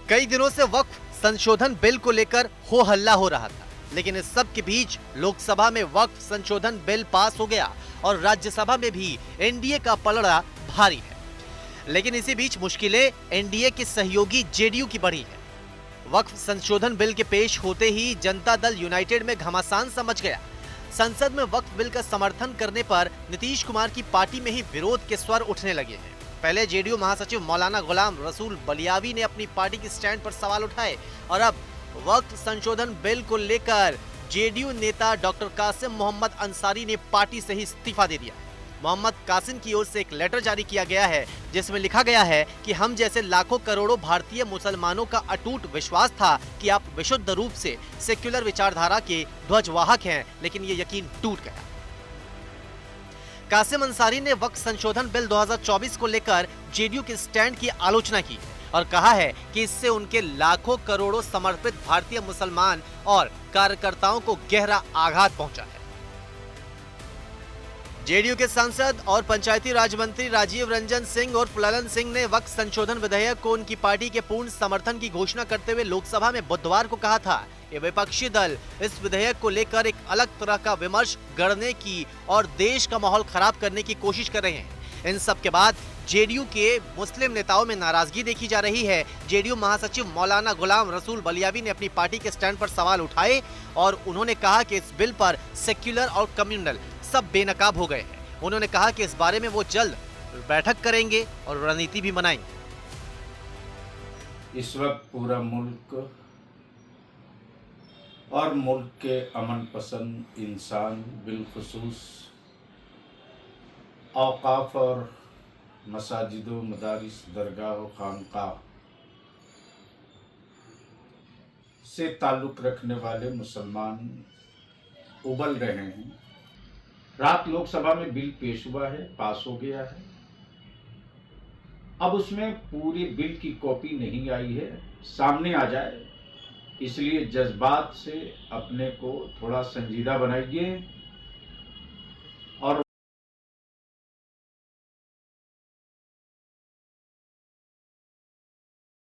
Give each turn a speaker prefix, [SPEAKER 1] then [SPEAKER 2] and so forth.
[SPEAKER 1] कई दिनों से वक्फ संशोधन बिल को लेकर हो हल्ला हो रहा था, लेकिन इस सब के बीच लोकसभा में वक्फ संशोधन बिल पास हो गया और राज्यसभा में भी एनडीए का पलड़ा भारी है। लेकिन इसी बीच मुश्किलें एनडीए के सहयोगी जेडीयू की बढ़ी है। वक्फ संशोधन बिल के पेश होते ही जनता दल यूनाइटेड में घमासान सा मच गया। संसद में वक्फ बिल का समर्थन करने पर नीतीश कुमार की पार्टी में ही विरोध के स्वर उठने लगे हैं। पहले जेडीयू महासचिव मौलाना गुलाम रसूल बलियावी ने अपनी पार्टी के स्टैंड पर सवाल उठाए और अब वक्फ संशोधन बिल को लेकर जेडीयू नेता डॉक्टर कासिम मोहम्मद अंसारी ने पार्टी से ही इस्तीफा दे दिया। मोहम्मद कासिम की ओर से एक लेटर जारी किया गया है जिसमें लिखा गया है कि हम जैसे लाखों करोड़ों भारतीय मुसलमानों का अटूट विश्वास था कि आप विशुद्ध रूप से सेक्युलर विचारधारा के ध्वजवाहक हैं, लेकिन ये यकीन टूट गया। कासिम अंसारी ने वक्फ संशोधन बिल 2024 को लेकर जेडीयू के स्टैंड की आलोचना की और कहा है कि इससे उनके लाखों करोड़ों समर्पित भारतीय मुसलमान और कार्यकर्ताओं को गहरा आघात पहुंचा है। जेडीयू के सांसद और पंचायती राज मंत्री राजीव रंजन सिंह और ललन सिंह ने वक्फ संशोधन विधेयक को उनकी पार्टी के पूर्ण समर्थन की घोषणा करते हुए लोकसभा में बुधवार को कहा था कि विपक्षी दल इस विधेयक को लेकर एक अलग तरह का विमर्श गढ़ने की और देश का माहौल खराब करने की कोशिश कर रहे हैं। इन सब के बाद जेडीयू के मुस्लिम नेताओं में नाराजगी देखी जा रही है। जेडीयू महासचिव मौलाना गुलाम रसूल बलियावी ने अपनी पार्टी के स्टैंड पर सवाल उठाए और उन्होंने कहा कि इस बिल पर सेक्युलर और कम्युनल सब बेनकाब हो गए हैं। उन्होंने कहा कि इस बारे में वो जल्द बैठक करेंगे और रणनीति भी बनाएंगे।
[SPEAKER 2] इस वक्त पूरा मुल्क और मुल्क के अमन पसंद इंसान बिलखुसूस औकाफ और मसाजिदों, मदारिस, दरगाह, खानकाह से ताल्लुक़ रखने वाले मुसलमान उबल रहे हैं। रात लोकसभा में बिल पेश हुआ है, पास हो गया है। अब उसमें पूरी बिल की कॉपी नहीं आई है, सामने आ जाए, इसलिए जज्बात से अपने को थोड़ा संजीदा बनाइए